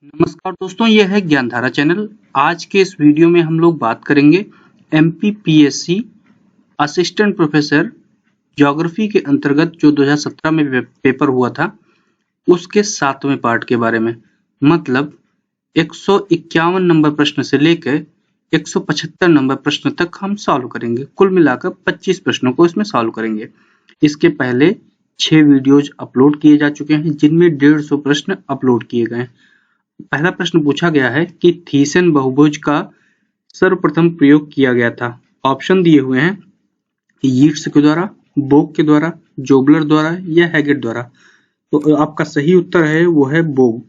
नमस्कार दोस्तों, यह है ज्ञानधारा चैनल। आज के इस वीडियो में हम लोग बात करेंगे MPPSC असिस्टेंट प्रोफेसर ज्योग्राफी के अंतर्गत जो 2017 में पेपर हुआ था उसके 7वें पार्ट के बारे में। मतलब 151 नंबर प्रश्न से लेकर 175 नंबर प्रश्न तक हम सॉल्व करेंगे। कुल मिलाकर 25 प्रश्नों को इसमें सॉल्व करेंगे। इसके पहले 6 वीडियोज अपलोड किए जा चुके हैं जिनमें 150 प्रश्न अपलोड किए गए। पहला प्रश्न पूछा गया है कि थीसियन बहुभुज का सर्वप्रथम प्रयोग किया गया था। ऑप्शन दिए हुए हैं यीट्स के द्वारा, बोक के द्वारा, जोबलर द्वारा या हैगेट द्वारा। तो आपका सही उत्तर है वो है बोक।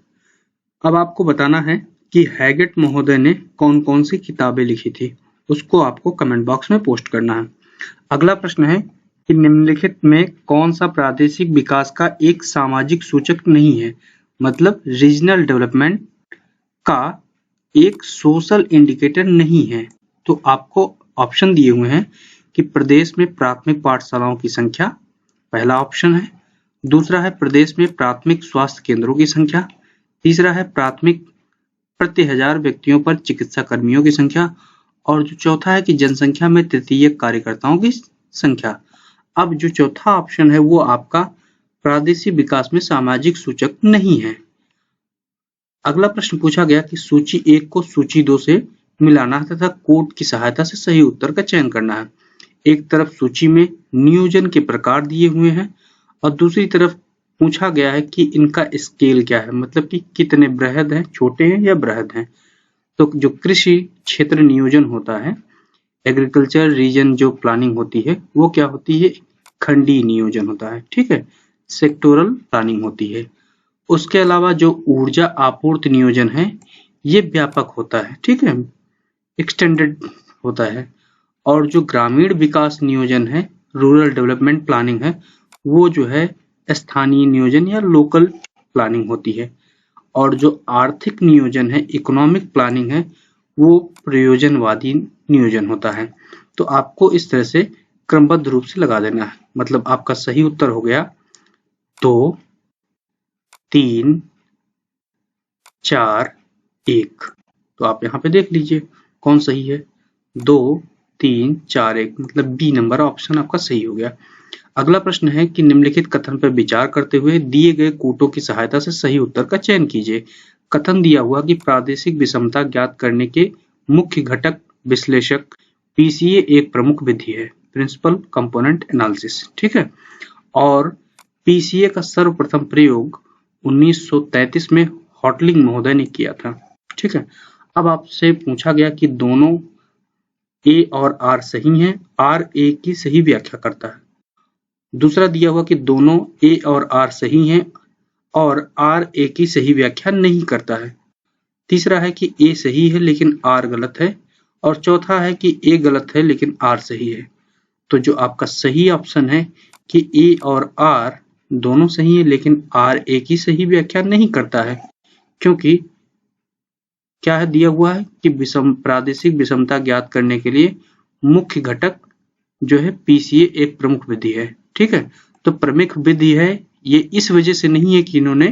अब आपको बताना है कि हैगेट महोदय ने कौन कौन सी किताबें लिखी थी, उसको आपको कमेंट बॉक्स में पोस्ट करना है। अगला प्रश्न है कि निम्नलिखित में कौन सा प्रादेशिक विकास का एक सामाजिक सूचक नहीं है। मतलब रीजनल डेवलपमेंट का एक सोशल इंडिकेटर नहीं है। तो आपको ऑप्शन दिए हुए हैं कि प्रदेश में प्राथमिक पाठशालाओं की संख्या, पहला ऑप्शन है। दूसरा है प्रदेश में प्राथमिक स्वास्थ्य केंद्रों की संख्या। तीसरा है प्राथमिक प्रति 1000 व्यक्तियों पर चिकित्सा कर्मियों की संख्या। और जो चौथा है कि जनसंख्या में तृतीय कार्यकर्ताओं की संख्या। अब जो चौथा ऑप्शन है वो आपका प्रादेशिक विकास में सामाजिक सूचक नहीं है। अगला प्रश्न पूछा गया कि सूची 1 को सूची 2 से मिलाना है तथा कोड की सहायता से सही उत्तर का चयन करना है। एक तरफ सूची में नियोजन के प्रकार दिए हुए हैं और दूसरी तरफ पूछा गया है कि इनका स्केल क्या है, मतलब कि कितने बृहद हैं, छोटे हैं या बृहद हैं। तो जो कृषि क्षेत्र नियोजन होता है, एग्रीकल्चर रीजन जो प्लानिंग होती है वो क्या होती है, खंडीय नियोजन होता है। ठीक है, सेक्टोरल प्लानिंग होती है। उसके अलावा जो ऊर्जा आपूर्ति नियोजन है ये व्यापक होता है, ठीक है, एक्सटेंडेड होता है। और जो ग्रामीण विकास नियोजन है, रूरल डेवलपमेंट प्लानिंग है, वो जो है स्थानीय नियोजन या लोकल प्लानिंग होती है। और जो आर्थिक नियोजन है, इकोनॉमिक प्लानिंग है, वो प्रयोजनवादी नियोजन होता है। तो आपको इस तरह से क्रमबद्ध रूप से लगा देना है। मतलब आपका सही उत्तर हो गया 2, 3, 4, 1। तो आप यहाँ पे देख लीजिए कौन सही है। 2, 3, 4, 1 मतलब बी नंबर ऑप्शन आपका सही हो गया। अगला प्रश्न है कि निम्नलिखित कथन पर विचार करते हुए दिए गए कूटों की सहायता से सही उत्तर का चयन कीजिए। कथन दिया हुआ कि प्रादेशिक विषमता ज्ञात करने के मुख्य घटक विश्लेषक पीसीए एक प्रमुख विधि है, प्रिंसिपल कंपोनेंट एनालिसिस। ठीक है, और पीसीए का सर्वप्रथम प्रयोग 1933 में हॉटलिंग महोदय ने किया था। ठीक है, अब आपसे पूछा गया कि दोनों ए और आर सही हैं, आर ए की सही व्याख्या करता है। दूसरा दिया हुआ कि दोनों ए और आर सही हैं और आर ए की सही व्याख्या नहीं करता है। तीसरा है कि ए सही है लेकिन आर गलत है। और चौथा है कि ए गलत है लेकिन आर सही है। तो जो आपका सही ऑप्शन है कि ए और आर दोनों सही है लेकिन आर ए की सही व्याख्या नहीं करता है, क्योंकि क्या है दिया हुआ है कि प्रादेशिक विषमता ज्ञात करने के लिए मुख्य घटक जो है पीसीए एक प्रमुख विधि है। ठीक है, तो प्रमुख विधि है ये इस वजह से नहीं है कि इन्होंने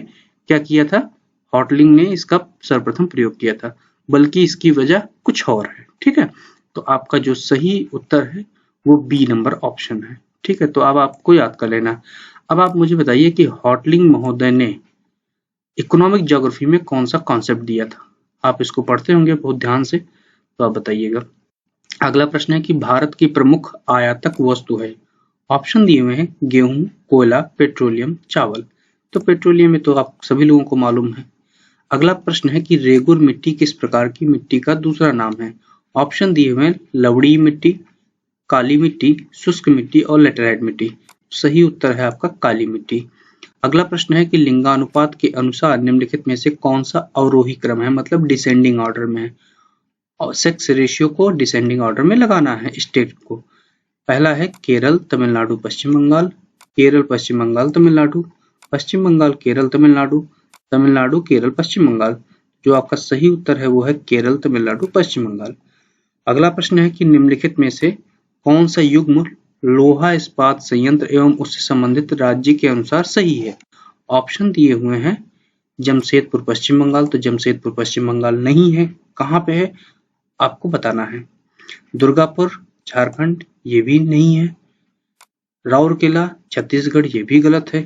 क्या किया था, हॉटलिंग ने इसका सर्वप्रथम प्रयोग किया था, बल्कि इसकी वजह कुछ और है। ठीक है, तो आपका जो सही उत्तर है वो बी नंबर ऑप्शन है। ठीक है, तो अब आपको याद कर लेना। अब आप मुझे बताइए कि हॉटलिंग महोदय ने इकोनॉमिक ज्योग्राफी में कौन सा कॉन्सेप्ट दिया था। आप इसको पढ़ते होंगे बहुत ध्यान से, तो आप बताइएगा। अगला प्रश्न है कि भारत की प्रमुख आयातक वस्तु है। ऑप्शन दिए हुए हैं गेहूं, कोयला, पेट्रोलियम, चावल। तो पेट्रोलियम में तो आप सभी लोगों को मालूम है। अगला प्रश्न है कि रेगुर मिट्टी किस प्रकार की मिट्टी का दूसरा नाम है। ऑप्शन दिए हुए हैं लवड़ी मिट्टी, काली मिट्टी, शुष्क मिट्टी और लेटेराइट मिट्टी। सही उत्तर है आपका काली मिट्टी। अगला प्रश्न है कि लिंगानुपात के अनुसार निम्नलिखित में से कौन सा अवरोही क्रम है, मतलब डिसेंडिंग ऑर्डर में है। और सेक्स रेशियो को डिसेंडिंग ऑर्डर में लगाना है स्टेट को। पहला है केरल, तमिलनाडु, पश्चिम बंगाल, केरल, पश्चिम बंगाल, तमिलनाडु, पश्चिम बंगाल, केरल, तमिलनाडु, तमिलनाडु, केरल, पश्चिम बंगाल। जो आपका सही उत्तर है वो है केरल, तमिलनाडु, पश्चिम बंगाल। अगला प्रश्न है कि निम्नलिखित में से कौन सा युग्म लोहा इस्पात संयंत्र एवं उससे संबंधित राज्य के अनुसार सही है। ऑप्शन दिए हुए हैं जमशेदपुर पश्चिम बंगाल, तो जमशेदपुर पश्चिम बंगाल नहीं है, कहाँ पे है आपको बताना है। दुर्गापुर झारखंड, ये भी नहीं है। राउरकेला छत्तीसगढ़, ये भी गलत है।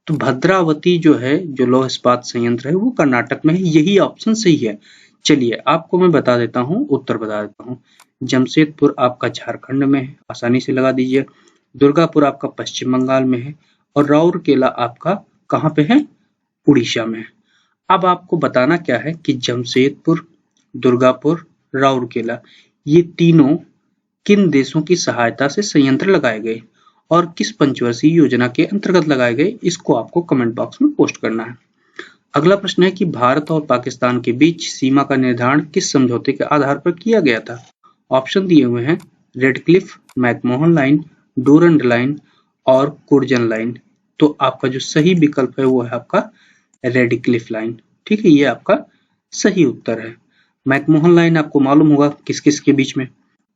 तो भद्रावती जो है, जो लौह इस्पात संयंत्र है, वो कर्नाटक में है, यही ऑप्शन सही है। चलिए आपको मैं बता देता हूँ, उत्तर बता देता हूँ। जमशेदपुर आपका झारखंड में है, आसानी से लगा दीजिए। दुर्गापुर आपका पश्चिम बंगाल में है और राउरकेला आपका कहाँ पे है, उड़ीसा में है। अब आपको बताना क्या है कि जमशेदपुर, दुर्गापुर, राउरकेला, ये तीनों किन देशों की सहायता से संयंत्र लगाए गए और किस पंचवर्षीय योजना के अंतर्गत लगाए गए, इसको आपको कमेंट बॉक्स में पोस्ट करना है। अगला प्रश्न है कि भारत और पाकिस्तान के बीच सीमा का निर्धारण किस समझौते के आधार पर किया गया था। ऑप्शन दिए हुए हैं Radcliffe, McMahon line, Durand line और कुर्जन लाइन। तो आपका जो सही विकल्प है वो है आपका रेडक्लिफ लाइन। ठीक है, ये आपका सही उत्तर है। मैकमोहन लाइन आपको मालूम होगा किस किस के बीच में,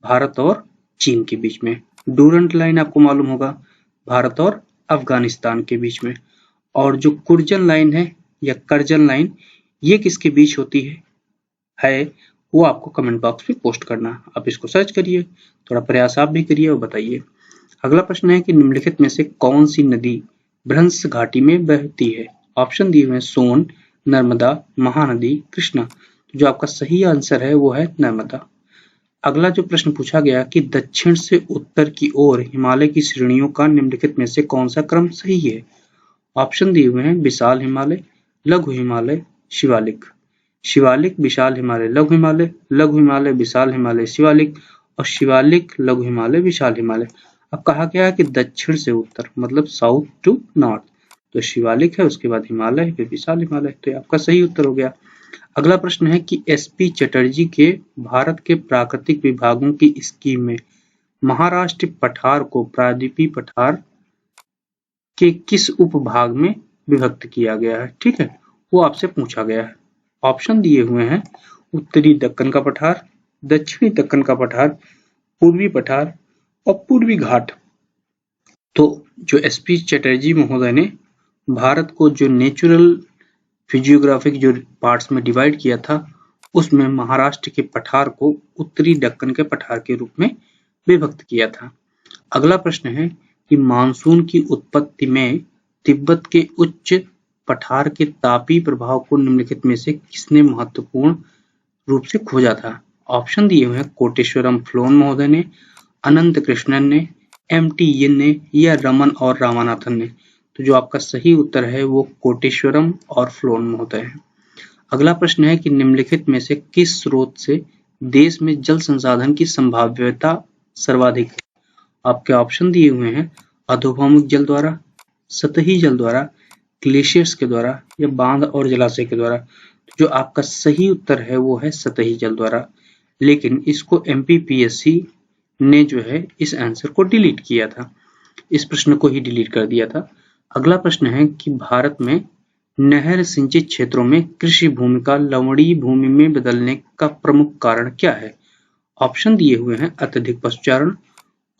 भारत और चीन के बीच में। डूरंट लाइन आपको मालूम होगा भारत और अफगानिस्तान के बीच में। और जो कुर्जन लाइन है या करजन लाइन, ये किसके बीच होती है वो आपको कमेंट बॉक्स में पोस्ट करना। आप इसको सर्च करिए, थोड़ा प्रयास आप भी करिए और बताइए। अगला प्रश्न है कि निम्नलिखित में से कौन सी नदी भ्रंश घाटी में बहती है। ऑप्शन दिए हुए हैं सोन, नर्मदा, महानदी, कृष्णा। तो जो आपका सही आंसर है वो है नर्मदा। अगला जो प्रश्न पूछा गया कि दक्षिण से उत्तर की ओर हिमालय की श्रेणियों का निम्नलिखित में से कौन सा क्रम सही है। ऑप्शन दिए हुए हैं विशाल हिमालय, लघु हिमालय, शिवालिक। शिवालिक, विशाल हिमालय, लघु हिमालय, लघु हिमालय, विशाल हिमालय, शिवालिक और शिवालिक, लघु हिमालय, विशाल हिमालय। अब कहा गया है कि दक्षिण से उत्तर मतलब साउथ टू नॉर्थ, तो शिवालिक है, उसके बाद हिमालय है, फिर विशाल हिमालय। तो आपका सही उत्तर हो गया। अगला प्रश्न है कि एसपी चटर्जी के भारत के प्राकृतिक विभागों की स्कीम में महाराष्ट्र पठार को प्रायद्वीपीय पठार के किस उपभाग में विभक्त किया गया है। ठीक है, वो आपसे पूछा गया है। ऑप्शन दिए हुए हैं उत्तरी दक्कन का पठार, दक्षिणी दक्कन का पठार, पूर्वी पठार और पूर्वी घाट। तो जो एसपी चटर्जी महोदय ने भारत को जो नेचुरल फिजियोग्राफिक जो पार्ट्स में डिवाइड किया था, उसमें महाराष्ट्र के पठार को उत्तरी दक्कन के पठार के रूप में विभक्त किया था। अगला प्रश्न है कि मानसून की उत्पत्ति में तिब्बत के उच्च पठार के तापीय प्रभाव को निम्नलिखित में से किसने महत्वपूर्ण रूप से खोजा था। ऑप्शन दिए हुए हैं कोटेश्वरम फ्लोन महोदय ने, अनंत कृष्णन ने, एम.टी. यिन ने या रमन और रामानाथन ने। तो जो आपका सही उत्तर है वो कोटेश्वरम और फ्लोन महोदय है। अगला प्रश्न है कि निम्नलिखित में से किस स्रोत से देश में जल संसाधन की संभाव्यता सर्वाधिक है। आपके ऑप्शन दिए हुए हैं अधोभौमिक जल द्वारा, सतही जल द्वारा, ग्लेशियर्स के द्वारा या बांध और जलाशय के द्वारा। जो आपका सही उत्तर है वो है सतही जल द्वारा, लेकिन इसको एमपीपीएससी ने जो है इस आंसर को डिलीट किया था, इस प्रश्न को ही डिलीट कर दिया था। अगला प्रश्न है कि भारत में नहर सिंचित क्षेत्रों में कृषि भूमि का लवणीय भूमि में बदलने का प्रमुख कारण क्या है। ऑप्शन दिए हुए हैं अत्यधिक पशुचारण,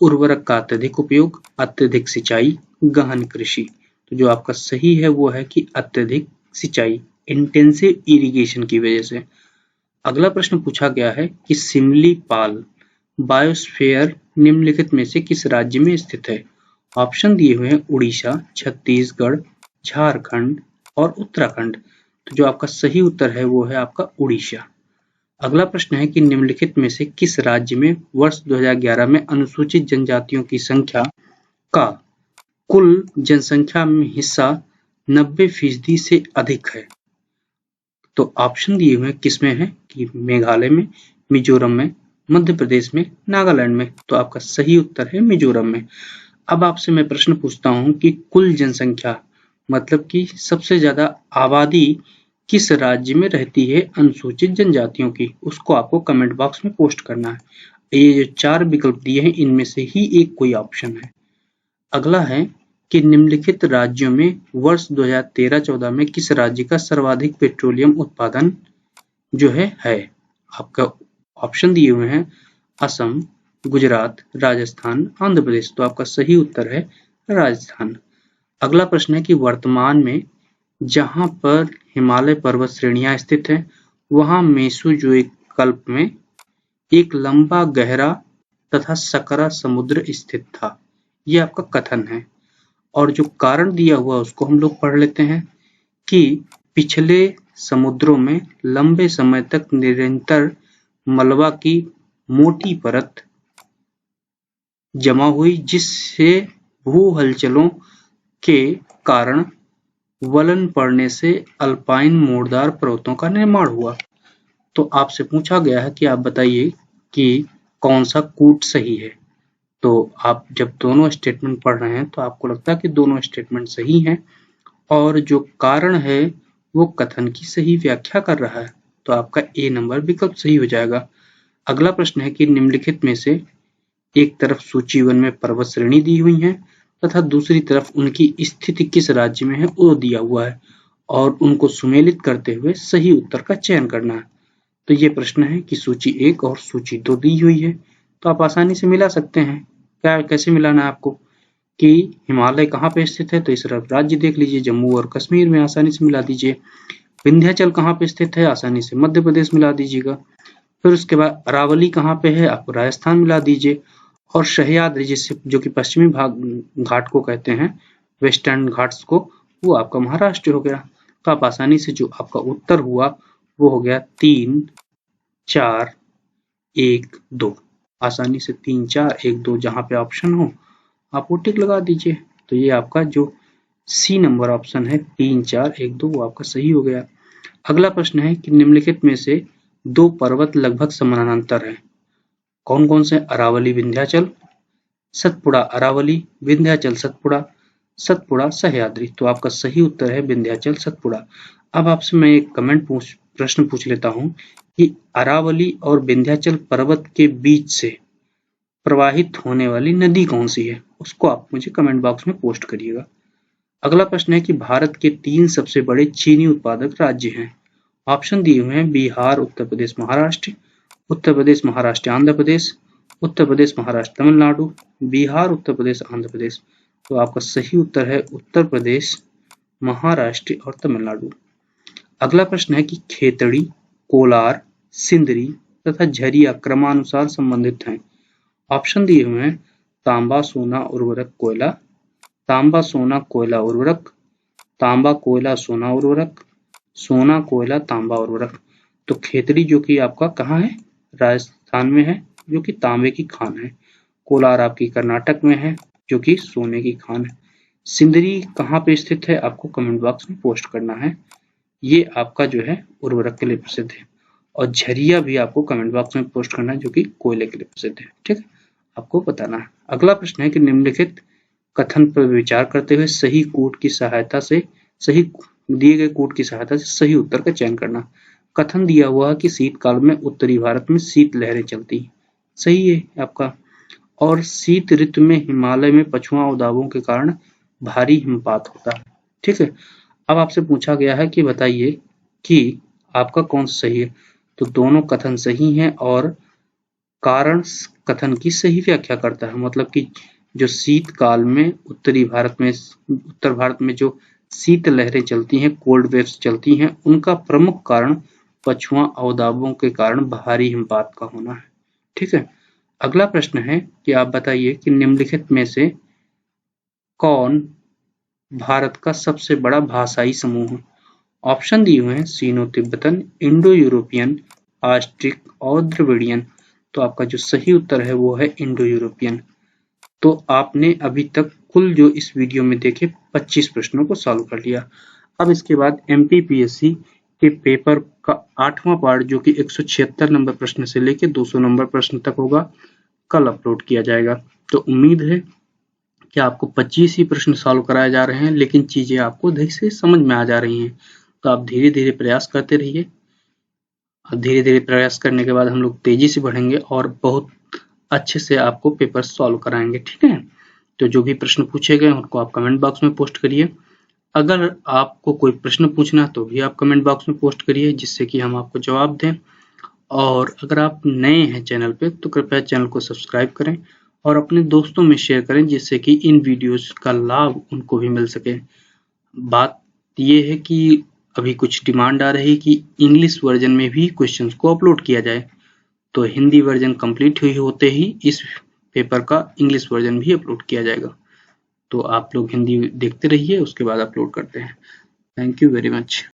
उर्वरक का अत्यधिक उपयोग, अत्यधिक सिंचाई, गहन कृषि। तो जो आपका सही है वो है कि अत्यधिक सिंचाई, इंटेंसिव इरिगेशन की वजह से। अगला प्रश्न पूछा गया है कि सिमलीपाल बायोस्फीयर निम्नलिखित में से किस राज्य में स्थित है। ऑप्शन दिए हुए हैं उड़ीसा, छत्तीसगढ़, झारखंड और उत्तराखंड। तो जो आपका सही उत्तर है वो है आपका उड़ीसा। अगला प्रश्न है कि निम्नलिखित में से किस राज्य में वर्ष 2011 में अनुसूचित जनजातियों की संख्या का कुल जनसंख्या में हिस्सा 90% से अधिक है। तो ऑप्शन दिए हुए किसमें है कि मेघालय में, मिजोरम में, मध्य प्रदेश में, नागालैंड में। तो आपका सही उत्तर है मिजोरम में। अब आपसे मैं प्रश्न पूछता हूं कि कुल जनसंख्या मतलब कि सबसे ज्यादा आबादी किस राज्य में रहती है अनुसूचित जनजातियों की, उसको आपको कमेंट बॉक्स में पोस्ट करना है। ये जो 4 विकल्प दिए हैं इनमें से ही एक कोई ऑप्शन है। अगला है कि निम्नलिखित राज्यों में वर्ष 2013-14 में किस राज्य का सर्वाधिक पेट्रोलियम उत्पादन जो है। आपका ऑप्शन दिए हुए हैं असम, गुजरात, राजस्थान, आंध्र प्रदेश। तो आपका सही उत्तर है राजस्थान। अगला प्रश्न है कि वर्तमान में जहां पर हिमालय पर्वत श्रेणियां स्थित हैं, वहां मेसोजोइक कल्प में एक लंबा गहरा तथा सकरा समुद्र स्थित था। यह आपका कथन है। और जो कारण दिया हुआ उसको हम लोग पढ़ लेते हैं कि पिछले समुद्रों में लंबे समय तक निरंतर मलबा की मोटी परत जमा हुई, जिससे भू हलचलों के कारण वलन पड़ने से अल्पाइन मोड़दार पर्वतों का निर्माण हुआ। तो आपसे पूछा गया है कि आप बताइए कि कौन सा कूट सही है। तो आप जब दोनों स्टेटमेंट पढ़ रहे हैं तो आपको लगता है कि दोनों स्टेटमेंट सही हैं और जो कारण है वो कथन की सही व्याख्या कर रहा है, तो आपका ए नंबर विकल्प सही हो जाएगा। अगला प्रश्न है कि निम्नलिखित में से एक तरफ सूची 1 में पर्वत श्रेणी दी हुई है तथा दूसरी तरफ उनकी स्थिति किस राज्य में है वो दिया हुआ है और उनको सुमेलित करते हुए सही उत्तर का चयन करना है। तो ये प्रश्न है कि सूची 1 और सूची 2 दी हुई है, तो आप आसानी से मिला सकते हैं। कैसे मिलाना है आपको कि हिमालय कहाँ पे स्थित है, तो इस राज्य देख लीजिए, जम्मू और कश्मीर में आसानी से मिला दीजिए। विंध्याचल कहाँ पे स्थित है, आसानी से मध्य प्रदेश मिला दीजिएगा। फिर उसके बाद अरावली कहाँ पे है, आप राजस्थान मिला दीजिए। और सह्याद्री जिससे जो कि पश्चिमी भाग घाट को कहते हैं, वेस्टर्न घाट्स को, वो आपका महाराष्ट्र हो गया। तो आप आसानी से जो आपका उत्तर हुआ वो हो गया 3, 4, 1, 2। आसानी से 3, 4, 1, 2 जहां पे ऑप्शन हो आप वो टिक लगा दीजिए। तो ये आपका जो सी नंबर ऑप्शन है 3, 4, 1, 2 वो आपका सही हो गया। अगला प्रश्न है कि निम्नलिखित में से दो पर्वत लगभग समानांतर हैं, कौन कौन से? अरावली विंध्याचल, सतपुड़ा अरावली, विंध्याचल सतपुड़ा, सतपुड़ा सह्याद्री। तो आपका सही उत्तर है विंध्याचल सतपुड़ा। अब आपसे मैं एक प्रश्न पूछ लेता हूं कि अरावली और विंध्याचल पर्वत के बीच से प्रवाहित होने वाली नदी कौन सी है, उसको आप मुझे कमेंट बॉक्स में पोस्ट करिएगा। अगला प्रश्न है कि भारत के 3 सबसे बड़े चीनी उत्पादक राज्य हैं। ऑप्शन दिए हुए हैं बिहार, उत्तर प्रदेश, महाराष्ट्र, उत्तर प्रदेश, महाराष्ट्र, आंध्र प्रदेश, उत्तर प्रदेश, महाराष्ट्र, तमिलनाडु, बिहार, उत्तर प्रदेश, आंध्र प्रदेश। तो आपका सही उत्तर है उत्तर प्रदेश, महाराष्ट्र और तमिलनाडु। अगला प्रश्न है कि खेतड़ी, कोलार, सिंदरी तथा झरिया क्रमानुसार संबंधित हैं। ऑप्शन दिए हुए हैं तांबा, सोना, उर्वरक, कोयला, तांबा, सोना, कोयला, उर्वरक, तांबा, कोयला, सोना, उर्वरक, सोना, कोयला, तांबा, उर्वरक। तो खेतड़ी जो कि आपका कहाँ है, राजस्थान में है, जो कि तांबे की खान है। कोलार आपकी कर्नाटक में है, जो कि सोने की खान है। सिंदरी कहाँ पे स्थित है, आपको कमेंट बॉक्स में पोस्ट करना है। ये आपका जो है उर्वरक के लिए प्रसिद्ध है। और झरिया भी आपको कमेंट बॉक्स में पोस्ट करना है, जो कि कोयले के लिए प्रसिद्ध है। ठीक है, आपको बताना है। अगला प्रश्न है कि निम्नलिखित कथन पर विचार करते हुए सही कूट की सहायता से दिए गए कूट की सहायता से सही उत्तर का चयन करना। कथन दिया हुआ है कि शीतकाल में उत्तरी भारत में शीत लहरें चलती, सही है आपका। और शीत ऋतु में हिमालय में पछुआ उदावों के कारण भारी हिमपात होता है। ठीक है, अब आपसे पूछा गया है कि बताइए कि आपका कौन सा सही है। तो दोनों कथन सही हैं और कारण कथन की सही व्याख्या करता है। मतलब कि जो शीतकाल में उत्तर भारत में जो शीत लहरें चलती हैं, कोल्ड वेव्स चलती हैं, उनका प्रमुख कारण पछुआ अवदाबों के कारण भारी हिमपात का होना है। ठीक है, अगला प्रश्न है कि आप बताइए कि निम्नलिखित में से कौन भारत का सबसे बड़ा भाषाई समूह है। ऑप्शन दिए हुए हैं सीनो तिब्बतन, इंडो यूरोपियन, आस्ट्रिक और द्रविडियन। तो आपका जो सही उत्तर है वो है इंडो यूरोपियन। तो आपने अभी तक कुल जो इस वीडियो में देखे 25 प्रश्नों को सॉल्व कर लिया। अब इसके बाद एमपीपीएससी के पेपर का 8वां पार्ट जो कि 176 नंबर प्रश्न से लेके 200 नंबर प्रश्न तक होगा, कल अपलोड किया जाएगा। तो उम्मीद है कि आपको 25 ही प्रश्न सॉल्व कराए जा रहे हैं, लेकिन चीजें आपको धीरे से समझ में आ जा रही हैं। तो आप धीरे धीरे प्रयास करते रहिए। धीरे धीरे प्रयास करने के बाद हम लोग तेजी से बढ़ेंगे और बहुत अच्छे से आपको पेपर सॉल्व कराएंगे। ठीक है, तो जो भी प्रश्न पूछे गए उनको आप कमेंट बॉक्स में पोस्ट करिए। अगर आपको कोई प्रश्न पूछना है तो भी आप कमेंट बॉक्स में पोस्ट करिए, जिससे कि हम आपको जवाब दें। और अगर आप नए हैं चैनल पे तो कृपया चैनल को सब्सक्राइब करें और अपने दोस्तों में शेयर करें, जिससे कि इन वीडियोस का लाभ उनको भी मिल सके। बात ये है कि अभी कुछ डिमांड आ रही है कि इंग्लिश वर्जन में भी क्वेश्चंस को अपलोड किया जाए, तो हिंदी वर्जन कंप्लीट हुई होते ही इस पेपर का इंग्लिश वर्जन भी अपलोड किया जाएगा। तो आप लोग हिंदी देखते रहिए, उसके बाद अपलोड करते हैं। Thank you very much.